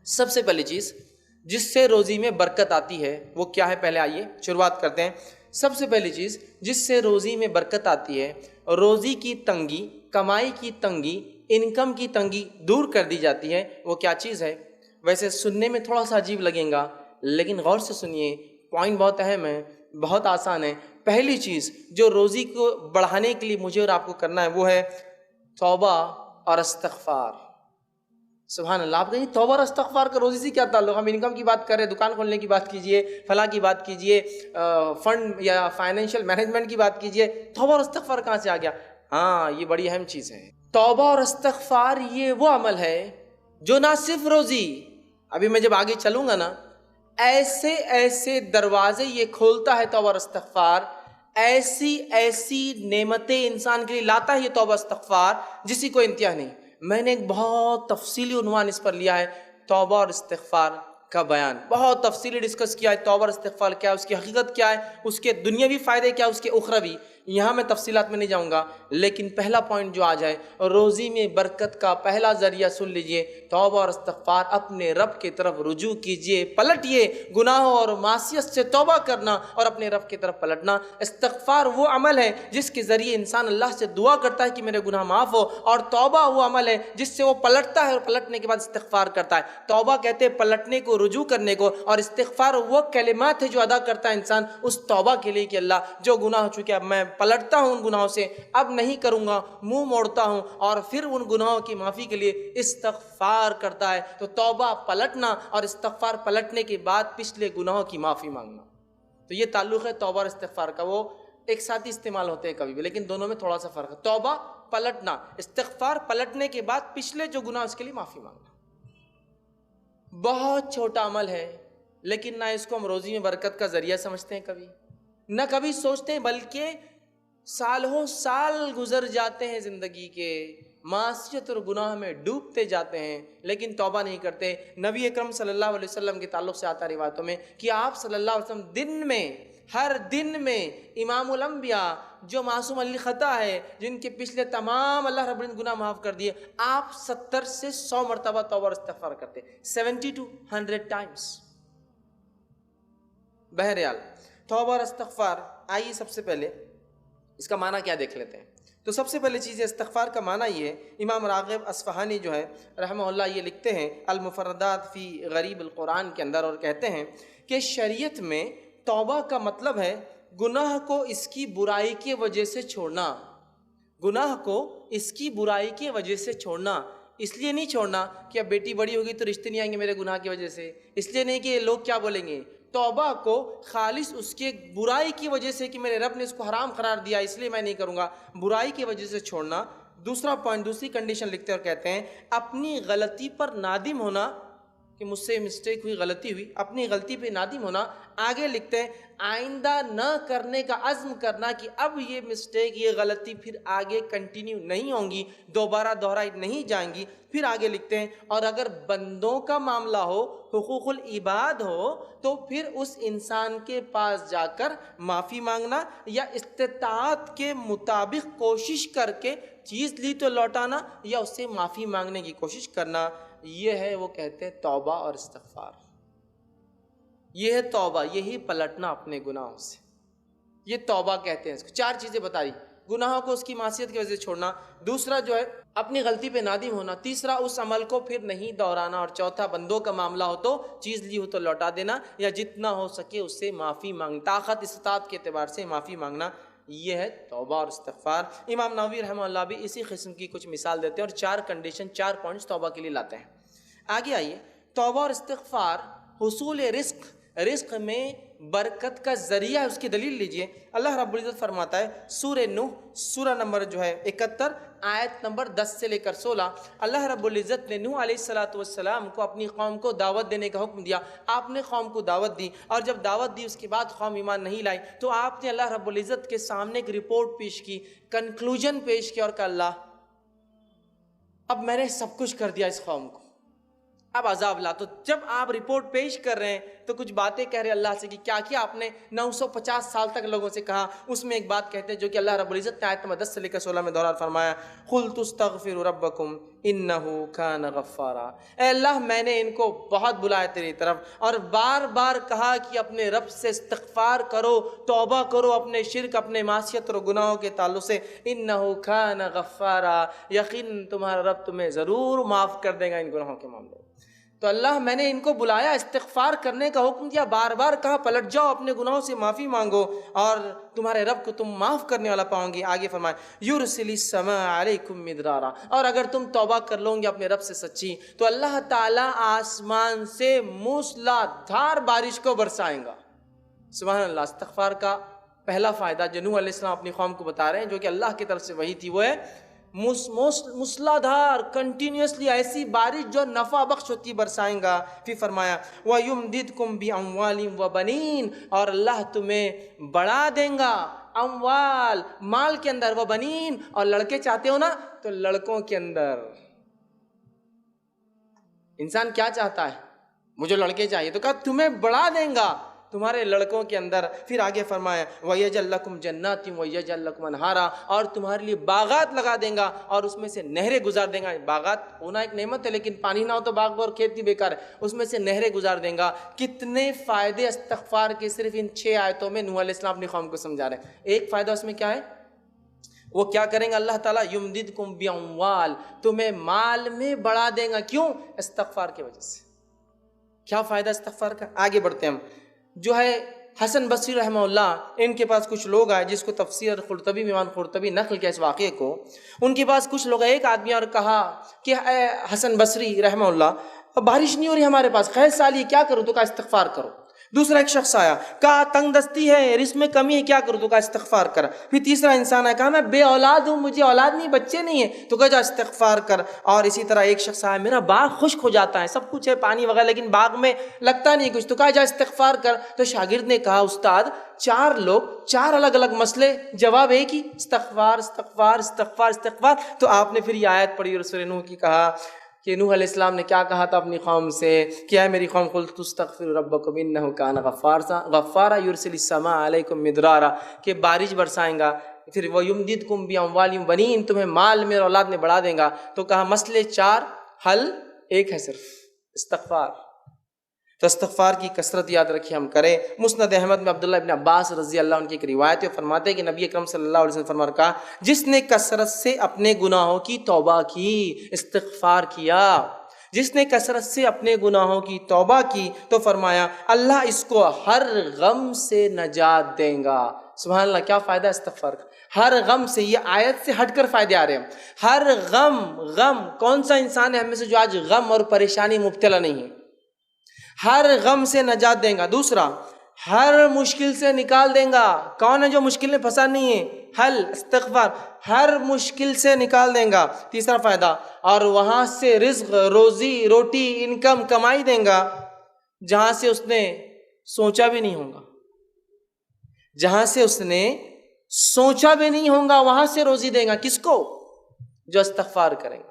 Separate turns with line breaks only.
سب سے پہلی چیز جس سے روزی میں برکت آتی ہے وہ کیا ہے؟ پہلے آئیے شروعات کرتے ہیں۔ سب سے پہلی چیز جس سے روزی میں برکت آتی ہے، روزی کی تنگی، کمائی کی تنگی، انکم کی تنگی دور کر دی جاتی ہے، وہ کیا چیز ہے؟ ویسے سننے میں تھوڑا سا عجیب لگے گا، لیکن غور سے سنیے، پوائنٹ بہت اہم ہے، بہت آسان ہے۔ پہلی چیز جو روزی کو بڑھانے کے لیے مجھے اور آپ کو کرنا ہے وہ ہے توبہ اور استغفار۔ سبحان اللہ! آپ کہیں توبہ اور استغفار کا روزی سے کیا تعلق؟ ہم انکم کی بات کر رہے ہیں، دکان کھولنے کی بات کیجئے، فلاں کی بات کیجئے، فنڈ یا فائنینشیل مینجمنٹ کی بات کیجئے، توبہ اور استغفار کہاں سے آ گیا؟ ہاں، یہ بڑی اہم چیز ہے۔ توبہ اور استغفار یہ وہ عمل ہے جو نہ صرف روزی، ابھی میں جب آگے چلوں گا نا، ایسے ایسے دروازے یہ کھولتا ہے توبہ اور استغفار، ایسی ایسی نعمتیں انسان کے لیے لاتا ہے یہ توبہ استغفار جس کی کوئی انتہا نہیں۔ میں نے ایک بہت تفصیلی عنوان اس پر لیا ہے، توبہ اور استغفار کا بیان، بہت تفصیلی ڈسکس کیا ہے توبہ اور استغفار کیا ہے، اس کی حقیقت کیا ہے، اس کے دنیاوی فائدے کیا ہے، اس کے اخروی۔ یہاں میں تفصیلات میں نہیں جاؤں گا، لیکن پہلا پوائنٹ جو آ جائے، روزی میں برکت کا پہلا ذریعہ سن لیجئے، توبہ اور استغفار۔ اپنے رب کی طرف رجوع کیجئے، پلٹیے، گناہوں اور معصیت سے توبہ کرنا اور اپنے رب کی طرف پلٹنا۔ استغفار وہ عمل ہے جس کے ذریعے انسان اللہ سے دعا کرتا ہے کہ میرے گناہ معاف ہو، اور توبہ وہ عمل ہے جس سے وہ پلٹتا ہے اور پلٹنے کے بعد استغفار کرتا ہے۔ توبہ کہتے ہیں پلٹنے کو، رجوع کرنے کو، اور استغفار وہ کلمات ہے جو ادا کرتا ہے انسان اس توبہ کے لیے کہ اللہ جو گناہ ہو چکے اب میں پلٹتا ہوں ان گناہوں سے، اب نہیں کروں گا، منہ موڑتا ہوں، اور پھر ان گناہوں کی معافی کے لیے استغفار کرتا ہے۔ تو توبہ پلٹنا اور استغفار پلٹنے کے بعد پچھلے گناہوں کی معافی مانگنا، تو یہ تعلق ہے توبہ اور استغفار کا۔ وہ ایک ساتھ ہی استعمال ہوتے ہیں کبھی بھی، لیکن دونوں میں تھوڑا سا فرق ہے۔ توبہ پلٹنا، استغفار پلٹنے کے بعد پچھلے جو گناہ اس کے لیے معافی مانگنا۔ بہت چھوٹا عمل ہے، لیکن نہ اس کو ہم روزی میں برکت کا ذریعہ سمجھتے ہیں کبھی، نہ کبھی سوچتے ہیں، بلکہ سالوں سال گزر جاتے ہیں زندگی کے، معصیت اور گناہ میں ڈوبتے جاتے ہیں، لیکن توبہ نہیں کرتے۔ نبی اکرم صلی اللہ علیہ وسلم کے تعلق سے آتا روایتوں میں کہ آپ صلی اللہ علیہ وسلم دن میں، ہر دن میں امام الانبیاء جو معصوم الخطا ہے، جن کے پچھلے تمام اللہ رب العالمین گناہ معاف کر دیے، آپ 70 سے 100 مرتبہ توبہ اور استغفار کرتے، 70 to 100 times۔ بہرحال توبہ اور استغفار، آئیے سب سے پہلے اس کا معنی کیا دیکھ لیتے ہیں۔ تو سب سے پہلے چیز ہے استغفار کا معنی یہ ہے، امام راغب اصفہانی جو ہے رحمہ اللہ یہ لکھتے ہیں المفردات فی غریب القرآن کے اندر، اور کہتے ہیں کہ شریعت میں توبہ کا مطلب ہے گناہ کو اس کی برائی کی وجہ سے چھوڑنا، گناہ کو اس کی برائی کی وجہ سے چھوڑنا۔ اس لیے نہیں چھوڑنا کہ اب بیٹی بڑی ہوگی تو رشتے نہیں آئیں گے میرے گناہ کی وجہ سے، اس لیے نہیں کہ لوگ کیا بولیں گے، توبہ کو خالص اس کے برائی کی وجہ سے کہ میرے رب نے اس کو حرام قرار دیا اس لیے میں نہیں کروں گا، برائی کی وجہ سے چھوڑنا۔ دوسرا پوائنٹ، دوسری کنڈیشن لکھتے ہیں اور کہتے ہیں اپنی غلطی پر نادم ہونا، کہ مجھ سے مسٹیک ہوئی، غلطی ہوئی، اپنی غلطی پہ نادم ہونا۔ آگے لکھتے ہیں آئندہ نہ کرنے کا عزم کرنا کہ اب یہ مسٹیک، یہ غلطی پھر آگے کنٹینیو نہیں ہوں گی، دوبارہ دہرائی نہیں جائیں گی۔ پھر آگے لکھتے ہیں اور اگر بندوں کا معاملہ ہو، حقوق العباد ہو، تو پھر اس انسان کے پاس جا کر معافی مانگنا، یا استطاعت کے مطابق کوشش کر کے چیز لی تو لوٹانا، یا اس سے معافی مانگنے کی کوشش کرنا۔ یہ ہے وہ کہتے ہیں توبہ اور استغفار، یہ ہے توبہ، یہی پلٹنا اپنے گناہوں سے، یہ توبہ کہتے ہیں اس کو۔ چار چیزیں بتائی، گناہوں کو اس کی معصیت کی وجہ سے چھوڑنا، دوسرا جو ہے اپنی غلطی پہ نادم ہونا، تیسرا اس عمل کو پھر نہیں دہرانا، اور چوتھا بندوں کا معاملہ ہو تو چیز لی ہو تو لوٹا دینا، یا جتنا ہو سکے اس سے معافی مانگنا، طاقت استطاعت کے اعتبار سے معافی مانگنا۔ یہ ہے توبہ اور استغفار۔ امام نووی رحمہ اللہ بھی اسی قسم کی کچھ مثال دیتے ہیں اور چار کنڈیشن، چار پوائنٹس توبہ کے لیے لاتے ہیں۔ آگے آئیے، توبہ اور استغفار حصول رزق میں برکت کا ذریعہ، اس کی دلیل لیجئے۔ اللہ رب العزت فرماتا ہے سورہ نوح، سورہ نمبر جو ہے 71، آیت نمبر 10 سے لے کر 16، اللہ رب العزت نے نوح علیہ السلام کو اپنی قوم کو دعوت دینے کا حکم دیا۔ آپ نے قوم کو دعوت دی، اور جب دعوت دی اس کے بعد قوم ایمان نہیں لائی، تو آپ نے اللہ رب العزت کے سامنے ایک رپورٹ پیش کی، کنکلوژن پیش کیا، اور کہا اللہ اب میں نے سب کچھ کر دیا اس قوم کو، اب عذاب لا۔ تو جب آپ رپورٹ پیش کر رہے ہیں تو کچھ باتیں کہہ رہے اللہ سے کہ کیا کیا آپ نے 950 سال تک لوگوں سے کہا، اس میں ایک بات کہتے ہیں جو کہ اللہ رب العزت نے آیت نمبر 10 سے لے کر 16 میں دوہرا فرمایا، قُلْ تُسْتَغْفِرُوا رَبَّكُمْ انہو کان غفارا، اے اللہ میں نے ان کو بہت بلایا تیری طرف اور بار بار کہا کہ اپنے رب سے استغفار کرو، توبہ کرو اپنے شرک، اپنے معصیت اور گناہوں کے تعلق سے، انہو کان غفارا، یقین تمہارا رب تمہیں ضرور معاف کر دے گا ان گناہوں کے معاملے میں۔ تو اللہ میں نے ان کو بلایا، استغفار کرنے کا حکم دیا، بار بار کہا پلٹ جاؤ اپنے گناہوں سے معافی مانگو اور تمہارے رب کو تم معاف کرنے والا پاؤں گی۔ آگے فرمائے یرسل السماء علیکم مدرارا، اور اگر تم توبہ کر لو گے اپنے رب سے سچی تو اللہ تعالیٰ آسمان سے موسلا دھار بارش کو برسائیں گا۔ سبحان اللہ۔ استغفار کا پہلا فائدہ جو نوح علیہ السلام اپنی قوم کو بتا رہے ہیں، جو کہ اللہ کی طرف سے وحی تھی، وہ ہے مسلادھار کنٹینیوسلی ایسی بارش جو نفع بخش ہوتی برسائیں گا۔ پھر فرمایا وَيُمْدِدْكُمْ بِأَمْوَالٍ وَبَنِينَ، اور اللہ تمہیں بڑھا دیں گا، اموال مال کے اندر، وبنین، اور لڑکے چاہتے ہو نا تو لڑکوں کے اندر۔ انسان کیا چاہتا ہے؟ مجھے لڑکے چاہیے، تو کہا تمہیں بڑھا دیں گا تمہارے لڑکوں کے اندر۔ پھر آگے فرمایا وَيَجْعَلْ لَكُمْ جَنَّاتٍ وَيَجْعَلْ لَكُمْ أَنْهَارًا، اور تمہارے لیے باغات لگا دیں گا اور اس میں سے نہریں گزار دیں گا۔ باغات ہونا ایک نعمت ہے، لیکن پانی نہ ہو تو باغ اور کھیت بھی بیکار ہے، اس میں سے نہریں گزار دیں گا۔ کتنے فائدے استغفار کے صرف ان 6 آیتوں میں نوح علیہ السلام اپنی قوم کو سمجھا رہے ہیں۔ ایک فائدہ اس میں کیا ہے؟ وہ کیا کریں گے اللہ تعالیٰ؟ یمددکم باموال، تمہیں مال میں بڑھا دیں گا۔ کیوں؟ استغفار کی وجہ سے۔ کیا فائدہ استغفار کا؟ آگے بڑھتے ہیں ہم۔ جو ہے حسن بصری رحمہ اللہ، ان کے پاس کچھ لوگ آئے، جس کو تفسیر قرطبی میں امام قرطبی نقل کیا اس واقعے کو، ان کے پاس کچھ لوگ، ایک آدمی اور کہا کہ اے حسن بصری رحمہ اللہ، بارش نہیں ہو رہی ہمارے پاس، خیر سالی کیا کروں؟ تو کہا استغفار کرو۔ دوسرا ایک شخص آیا، کہا تنگ دستی ہے، رزق میں کمی ہے، کیا کروں؟ تو کہا استغفار کر۔ پھر تیسرا انسان آیا، کہا میں بے اولاد ہوں، مجھے اولاد نہیں، بچے نہیں ہیں، تو کہا جا استغفار کر۔ اور اسی طرح ایک شخص آیا، میرا باغ خشک ہو جاتا ہے، سب کچھ ہے پانی وغیرہ لیکن باغ میں لگتا نہیں کچھ، تو کہا جا استغفار کر۔ تو شاگرد نے کہا استاد 4 لوگ 4 الگ الگ مسئلے، جواب ایک ہی، استغفار استغفار استغفار استغفار۔ تو آپ نے پھر یہ آیت پڑھی اور سورہ نوح کی کہا کہ نوح علیہ السلام نے کیا کہا تھا اپنی قوم سے کہ اے میری قوم قلت استغفروا ربکم انہ کان غفارا یرسل السماء علیکم مدرارا، کہ بارش برسائیں گا۔ پھر ویمددکم باموال وبنین، تمہیں مال میں اور اولاد میں بڑھا دیں گا۔ تو کہا مسئلے 4، حل ایک ہے، صرف استغفار۔ تو استغفار کی کثرت یاد رکھیے ہم کریں۔ مسند احمد میں عبداللہ ابن عباس رضی اللہ عنہ کی ایک روایت ہے، فرماتے ہیں کہ نبی اکرم صلی اللہ علیہ وسلم فرمایا، کہا جس نے کثرت سے اپنے گناہوں کی توبہ کی، استغفار کیا، جس نے کثرت سے اپنے گناہوں کی توبہ کی، تو فرمایا اللہ اس کو ہر غم سے نجات دیں گا۔ سبحان اللہ، کیا فائدہ استغفار کا؟ ہر غم سے، یہ آیت سے ہٹ کر فائدے آ رہے ہیں۔ ہر غم، کون سا انسان ہے ہم میں سے جو آج غم اور پریشانی مبتلا نہیں ہے؟ ہر غم سے نجات دیں گا۔ دوسرا، ہر مشکل سے نکال دیں گا۔ کون ہے جو مشکل میں پھنسا نہیں ہے؟ حل استغفار، ہر مشکل سے نکال دیں گا۔ تیسرا فائدہ، اور وہاں سے رزق، روزی روٹی، انکم کمائی دیں گا جہاں سے اس نے سوچا بھی نہیں ہوگا، جہاں سے اس نے سوچا بھی نہیں ہوگا وہاں سے روزی دیں گا۔ کس کو؟ جو استغفار کریں گا۔